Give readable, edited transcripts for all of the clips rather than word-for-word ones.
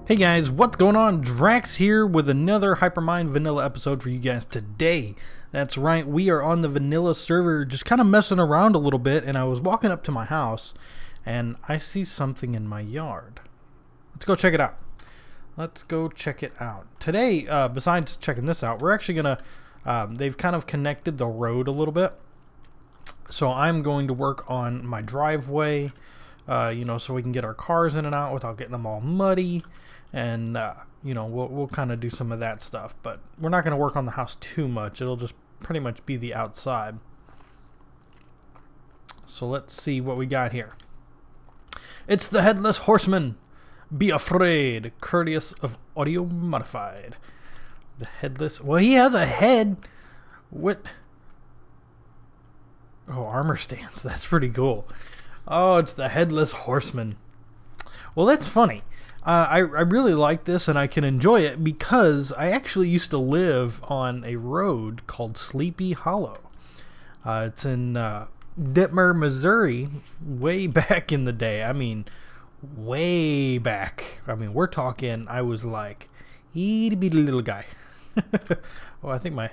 Hey guys, what's going on? Drax here with another Hypermine vanilla episode for you guys today. That's right, we are on the vanilla server just kind of messing around a little bit, and I was walking up to my house and I see something in my yard. Let's go check it out. Let's go check it out. Today, besides checking this out, we're actually gonna, they've kind of connected the road a little bit. So I'm going to work on my driveway, you know, so we can get our cars in and out without getting them all muddy. And you know, we'll kind of do some of that stuff, but we're not going to work on the house too much. It'll just pretty much be the outside. So let's see what we got here. It's the Headless Horseman. Be afraid. Courteous of audio modified. The Headless. Well, he has a head. What? Oh, armor stance. That's pretty cool. Oh, it's the Headless Horseman. Well, that's funny. I really like this, and I can enjoy it because I actually used to live on a road called Sleepy Hollow. It's in Dittmer, Missouri, way back in the day. I mean, way back. I mean, we're talking, I was like, itty bitty little guy. Oh, I think my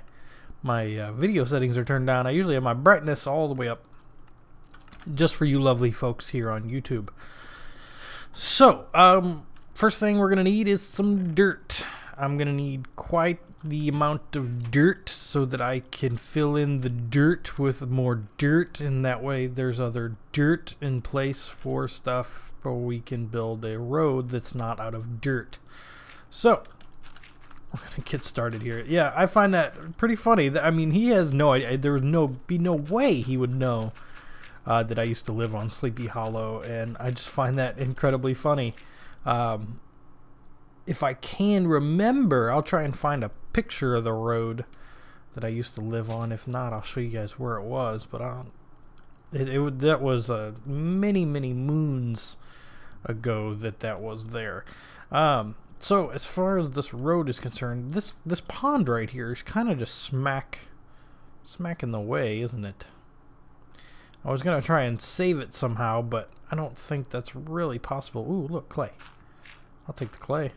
video settings are turned down. I usually have my brightness all the way up, just for you lovely folks here on YouTube. So, first thing we're going to need is some dirt. I'm going to need quite the amount of dirt so that I can fill in the dirt with more dirt, and that way there's other dirt in place for stuff, or we can build a road that's not out of dirt. So, we're going to get started here. Yeah, I find that pretty funny. I mean, he has no idea. There would be no way he would know that I used to live on Sleepy Hollow, and I just find that incredibly funny. If I can remember, I'll try and find a picture of the road that I used to live on. If not, I'll show you guys where it was. But that was many moons ago that was there. So as far as this road is concerned, this pond right here is kind of just smack in the way, isn't it? I was gonna try and save it somehow, but I don't think that's really possible. Ooh, look, clay. I'll take the clay.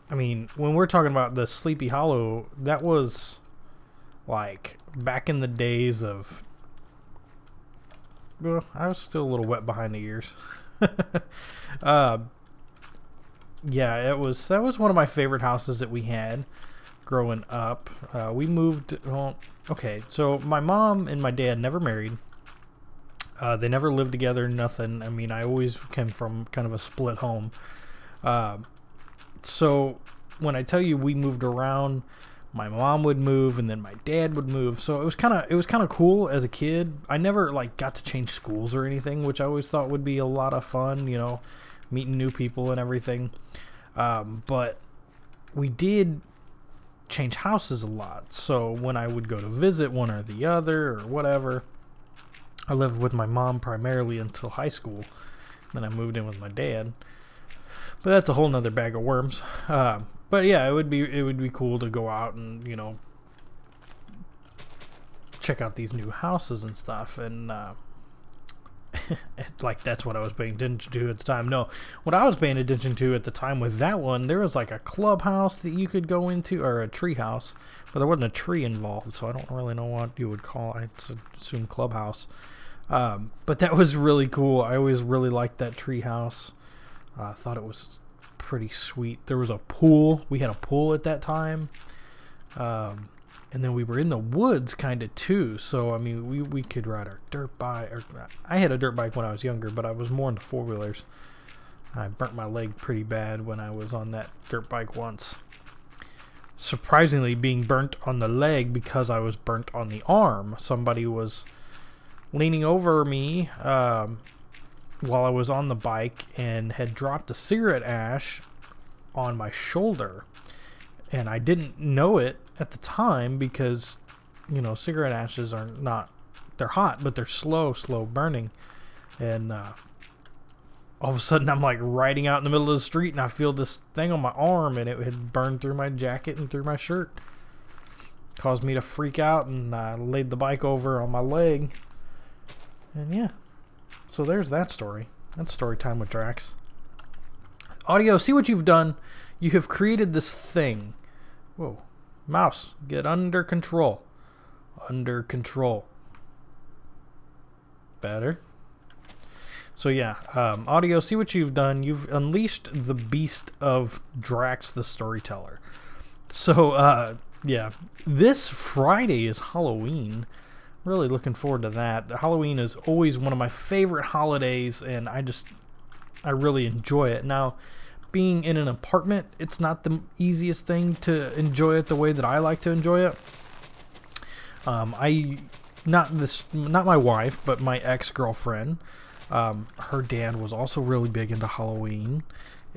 I mean, when we're talking about the Sleepy Hollow, that was like back in the days of, well, I was still a little wet behind the ears. Yeah, that was one of my favorite houses that we had growing up. We moved, well, okay, so my mom and my dad never married. They never lived together, nothing. I mean, I always came from kind of a split home. So when I tell you we moved around, my mom would move and then my dad would move. So it was kind of cool as a kid. I never like got to change schools or anything, which I always thought would be a lot of fun, you know, meeting new people and everything. But we did change houses a lot. So when I would go to visit one or the other or whatever, I lived with my mom primarily until high school. Then I moved in with my dad. But that's a whole nother bag of worms. But yeah, it would be cool to go out and, you know, check out these new houses and stuff. And like that's what I was paying attention to at the time. No, what I was paying attention to at the time with that one, there was like a clubhouse that you could go into, or a tree house, but there wasn't a tree involved, so I don't really know what you would call it. I'd assume clubhouse. But that was really cool. I always really liked that tree house. I thought it was pretty sweet. There was a pool. We had a pool at that time. And then we were in the woods kind of too. So, I mean, we could ride our dirt bike. I had a dirt bike when I was younger, but I was more into four-wheelers. I burnt my leg pretty bad when I was on that dirt bike once. Surprisingly, being burnt on the leg because I was burnt on the arm. Somebody was leaning over me while I was on the bike and had dropped a cigarette ash on my shoulder, and I didn't know it at the time because, you know, cigarette ashes are not, they're hot, but they're slow burning. And all of a sudden I'm like riding out in the middle of the street and I feel this thing on my arm, and it had burned through my jacket and through my shirt. Caused me to freak out, and I laid the bike over on my leg. And yeah, so there's that story. That's story time with Drax. Audio, see what you've done. You have created this thing. Whoa. Mouse, get under control. Under control. Better. So yeah, Audio, see what you've done. You've unleashed the beast of Drax the Storyteller. So, yeah, this Friday is Halloween. Really looking forward to that. Halloween is always one of my favorite holidays, and I really enjoy it. Now, being in an apartment, it's not the easiest thing to enjoy it the way that I like to enjoy it. Not my wife, but my ex-girlfriend. Her dad was also really big into Halloween,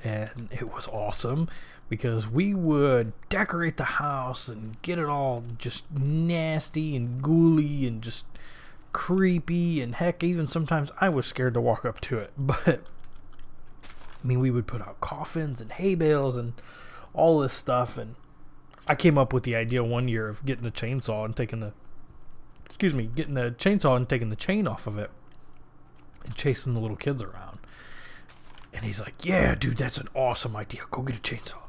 and it was awesome because we would decorate the house and get it all just nasty and ghouly and just creepy, and heck, even sometimes I was scared to walk up to it. But I mean, we would put out coffins and hay bales and all this stuff, and I came up with the idea one year of getting a chainsaw and taking the chain off of it and chasing the little kids around. And he's like, yeah, dude, that's an awesome idea. Go get a chainsaw.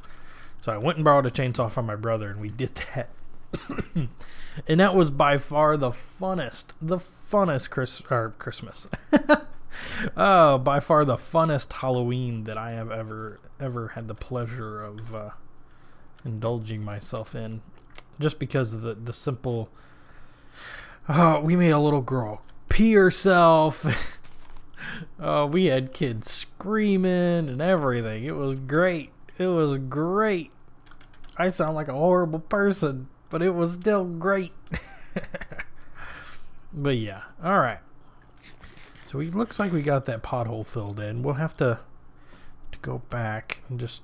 So I went and borrowed a chainsaw from my brother, and we did that. And that was by far the funnest Christmas. By far the funnest Halloween that I have ever had the pleasure of indulging myself in. Just because of the simple... we made a little girl pee herself. We had kids screaming and everything. It was great. It was great. I sound like a horrible person, but it was still great. But yeah, all right. So it looks like we got that pothole filled in. We'll have to go back and just...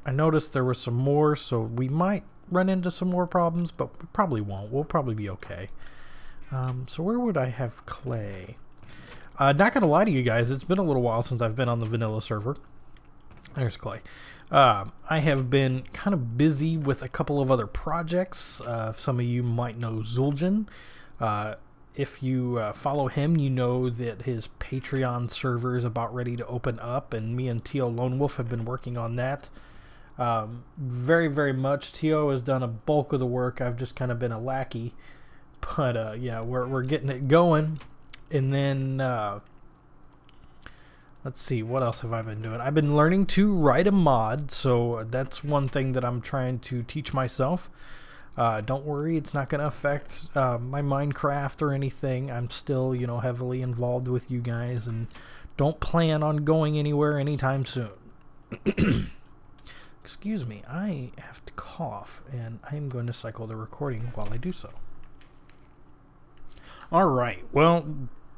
I noticed there was some more, so we might run into some more problems, but we probably won't. We'll probably be okay. So where would I have clay? Not gonna lie to you guys, it's been a little while since I've been on the vanilla server. There's clay. I have been kind of busy with a couple of other projects. Some of you might know Zueljin. If you follow him, you know that his Patreon server is about ready to open up, and me and Tio Lone Wolf have been working on that. Very, very much. Tio has done a bulk of the work. I've just kind of been a lackey. But yeah, we're getting it going. And then let's see, what else have I been doing? I've been learning to write a mod, so that's one thing that I'm trying to teach myself. Don't worry, it's not going to affect my Minecraft or anything. I'm still, you know, heavily involved with you guys, and don't plan on going anywhere anytime soon. Excuse me, I have to cough, and I'm going to cycle the recording while I do so. Alright, well,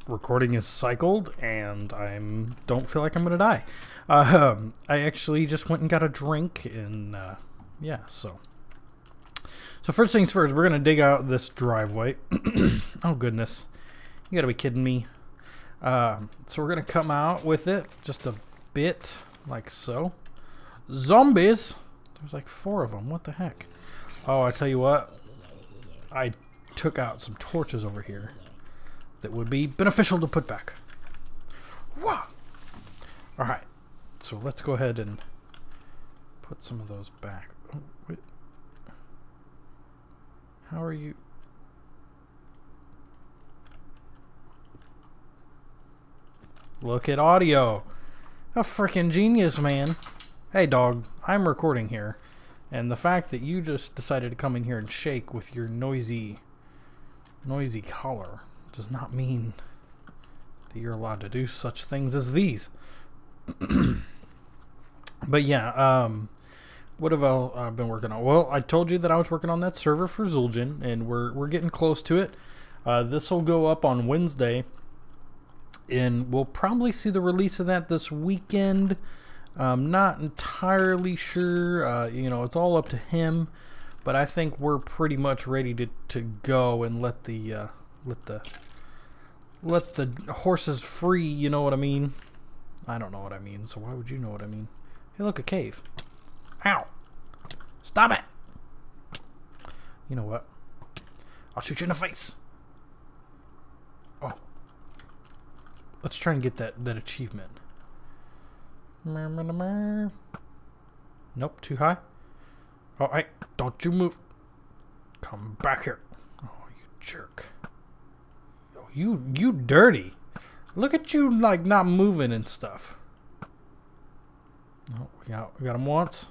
recording is cycled, and I don't feel like I'm going to die. I actually just went and got a drink, and yeah, so first things first, we're going to dig out this driveway. Oh, goodness. You got to be kidding me. So we're going to come out with it just a bit, like so. Zombies! There's like 4 of them. What the heck? Oh, I tell you what. I took out some torches over here that would be beneficial to put back. Whoa! Alright. So let's go ahead and put some of those back. Oh, wait. How are you? Look at audio. A freaking genius, man. Hey, dog. I'm recording here. And the fact that you just decided to come in here and shake with your noisy collar does not mean that you're allowed to do such things as these. But yeah, what have I been working on? Well, I told you that I was working on that server for Zueljin, and we're getting close to it. This will go up on Wednesday, and we'll probably see the release of that this weekend. Not entirely sure. You know, it's all up to him, but I think we're pretty much ready to go and let the horses free. You know what I mean? I don't know what I mean, so why would you know what I mean? Hey, look, a cave. Ow! Stop it! You know what? I'll shoot you in the face. Oh. Let's try and get that achievement. Nope, too high. Oh, hey, don't you move. Come back here. Oh, you jerk. Oh, you dirty. Look at you, like, not moving and stuff. Oh, we got him once.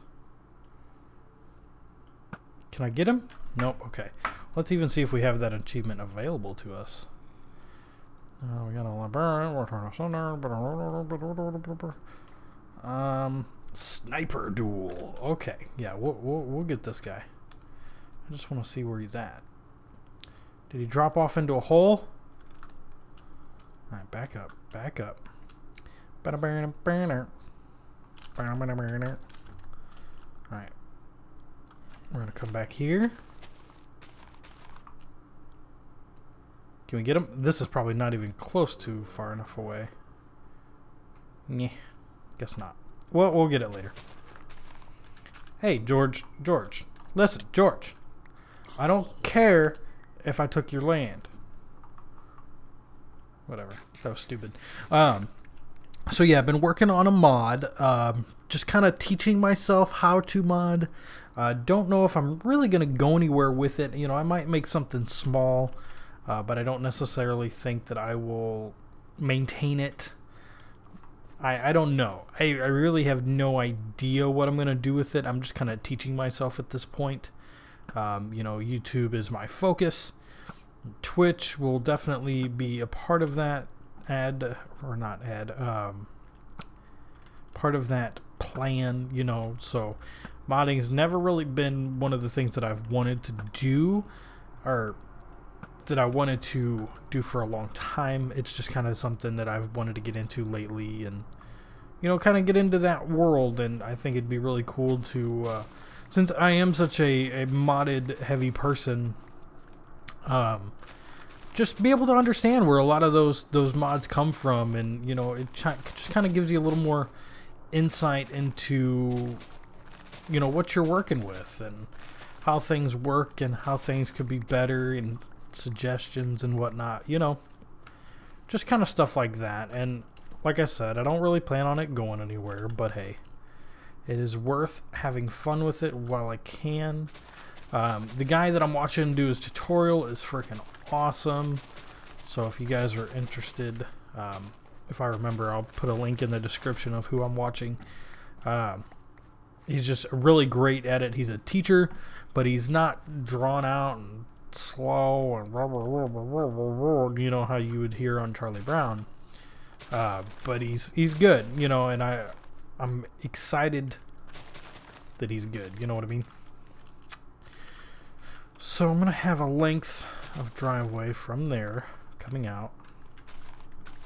Can I get him? Nope, okay. Let's even see if we have that achievement available to us. We got a sniper duel. Okay, yeah, we'll get this guy. I just want to see where he's at. Did he drop off into a hole? All right, back up, back up. All right, we're gonna come back here. Can we get him? This is probably not even close to far enough away. Nyeh, guess not. Well, we'll get it later. Hey, George, listen, George. I don't care if I took your land. Whatever, that was stupid. So yeah, I've been working on a mod, just kind of teaching myself how to mod. Don't know if I'm really going to go anywhere with it. You know, I might make something small, but I don't necessarily think that I will maintain it. I don't know. I really have no idea what I'm going to do with it. I'm just kind of teaching myself at this point. You know, YouTube is my focus. Twitch will definitely be a part of that part of that plan, you know. So modding's never really been one of the things that I've wanted to do, or that I wanted to do for a long time. It's just kind of something that I've wanted to get into lately, and you know, kind of get into that world. And I think it'd be really cool to since I am such a modded heavy person, just be able to understand where a lot of those mods come from, and you know, it just kind of gives you a little more insight into, you know, what you're working with and how things work and how things could be better and suggestions and whatnot, you know, just kind of stuff like that. And like I said, I don't really plan on it going anywhere, but hey, it is worth having fun with it while I can. The guy that I'm watching do his tutorial is freaking awesome. So if you guys are interested, if I remember, I'll put a link in the description of who I'm watching. He's just really great at it. He's a teacher, but he's not drawn out and slow and you know how you would hear on Charlie Brown. But he's good, you know, and I'm excited that he's good. You know what I mean? So I'm gonna have a length of driveway from there coming out.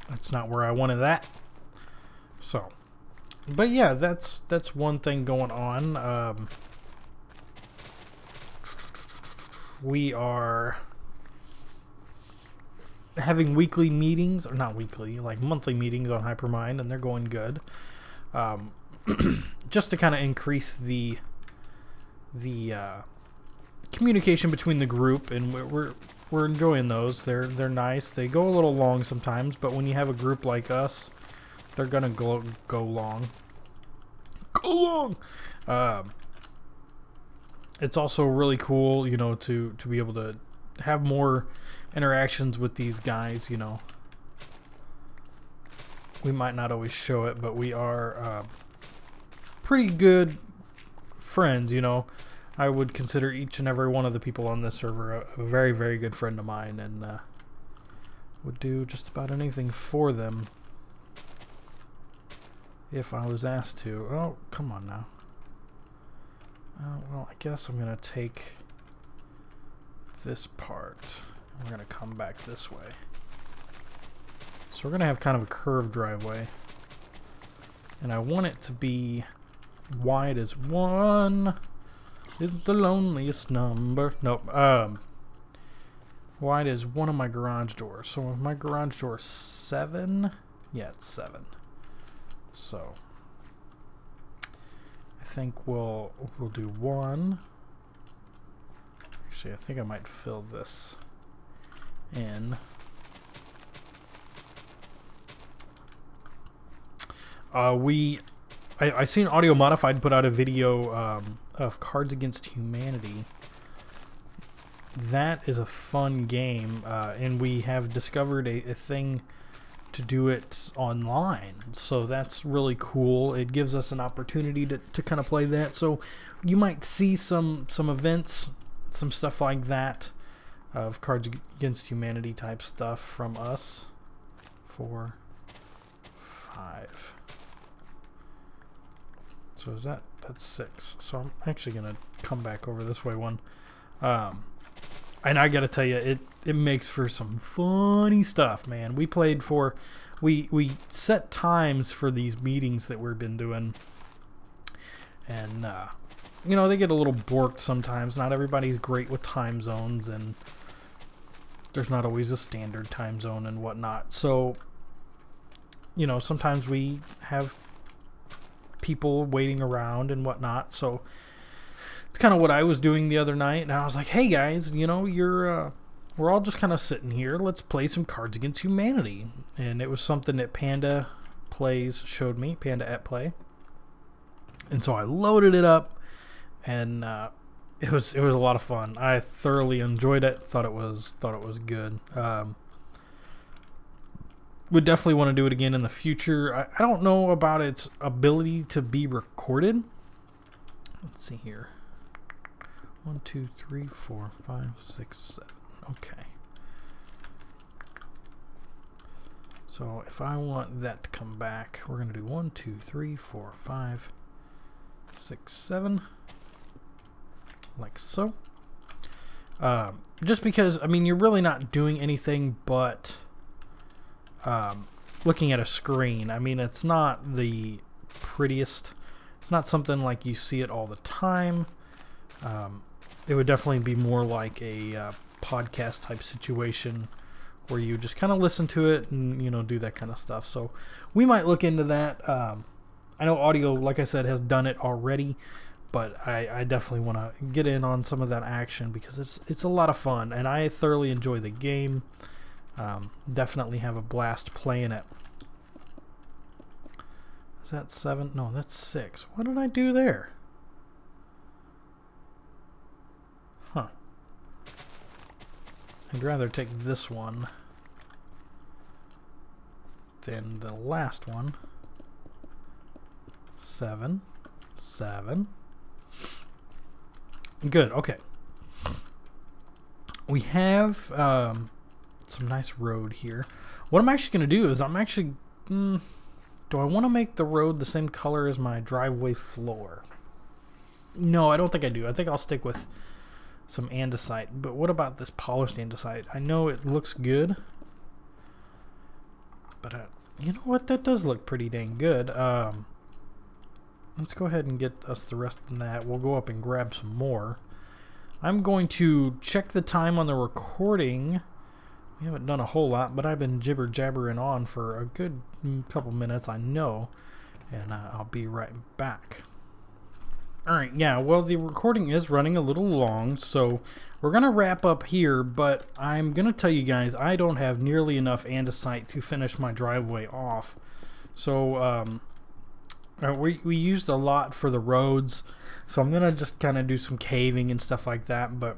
That's not where I wanted that. So, but yeah, that's one thing going on. We are having weekly meetings, or not weekly, like monthly meetings on Hypermine, and they're going good. Just to kind of increase the communication between the group, and we're enjoying those. They're nice. They go a little long sometimes, but when you have a group like us, they're gonna go long. Go long. It's also really cool, you know, to be able to have more interactions with these guys. You know, we might not always show it, but we are pretty good friends. You know, I would consider each and every one of the people on this server a very, very good friend of mine, and would do just about anything for them if I was asked to. Oh, come on now. Well, I guess I'm going to take this part. We're going to come back this way. So we're going to have kind of a curved driveway. And I want it to be wide as 1 is the loneliest number. Nope. Wide as one of my garage doors. So if my garage door is 7, yeah, it's 7. So I think we'll do 1. Actually, I think I might fill this in. We I seen Audio Modified put out a video of Cards Against Humanity. That is a fun game, and we have discovered a thing to do it online, so that's really cool. It gives us an opportunity to kind of play that, so you might see some events, some stuff like that of Cards Against Humanity type stuff from us. 4, 5. So is that's 6. So I'm actually gonna come back over this way one. And I gotta tell you, it makes for some funny stuff, man. We played for, we set times for these meetings that we've been doing, and you know, they get a little borked sometimes. Not everybody's great with time zones, and there's not always a standard time zone and whatnot. So, you know, sometimes we have people waiting around and whatnot. So it's kind of what I was doing the other night, and I was like, hey guys, you know, we're all just kind of sitting here, let's play some Cards Against Humanity. And it was something that Panda Plays showed me, Panda at Play, and so I loaded it up, and it was a lot of fun. I thoroughly enjoyed it. Thought it was good. Would definitely want to do it again in the future. I don't know about its ability to be recorded. Let's see here. 1, 2, 3, 4, 5, 6, 7. Okay. So if I want that to come back, we're going to do 1, 2, 3, 4, 5, 6, 7. Like so. Just because, I mean, you're really not doing anything but looking at a screen. I mean, it's not the prettiest. It's not something like you see it all the time. It would definitely be more like a podcast type situation where you just kind of listen to it and, you know, do that kind of stuff. So we might look into that. I know Audio, like I said, has done it already, but I definitely want to get in on some of that action because it's a lot of fun, and I thoroughly enjoy the game. Definitely have a blast playing it. Is that 7? No, that's 6. What did I do there? Huh. I'd rather take this one than the last one. 7, 7. Good, okay. We have some nice road here. What I'm actually going to do is I'm actually... do I want to make the road the same color as my driveway floor? No, I don't think I do. I think I'll stick with some andesite. But what about this polished andesite? I know it looks good, but you know what? That does look pretty dang good. Let's go ahead and get us the rest of that. We'll go up and grab some more. I'm going to check the time on the recording. We haven't done a whole lot, but I've been jibber-jabbering on for a good couple minutes, I know, and I'll be right back. Alright, yeah, well, the recording is running a little long, so we're going to wrap up here, but I'm going to tell you guys I don't have nearly enough andesite to finish my driveway off. So, we used a lot for the roads, so I'm going to just kind of do some caving and stuff like that, but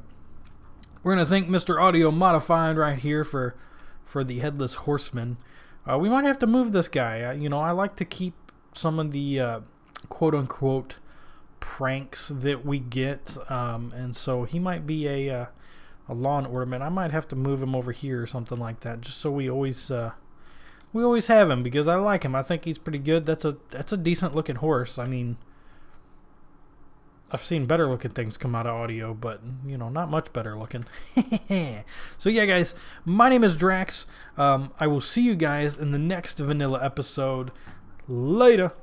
we're going to thank Mr. Audio Modified right here for the Headless Horseman. We might have to move this guy. You know, I like to keep some of the quote-unquote pranks that we get, and so he might be a lawn ornament. I might have to move him over here or something like that, just so we always have him, because I like him. I think he's pretty good. That's a decent looking horse. I mean, I've seen better looking things come out of Audio, but, you know, not much better looking. So yeah, guys, my name is Drax. I will see you guys in the next vanilla episode. Later.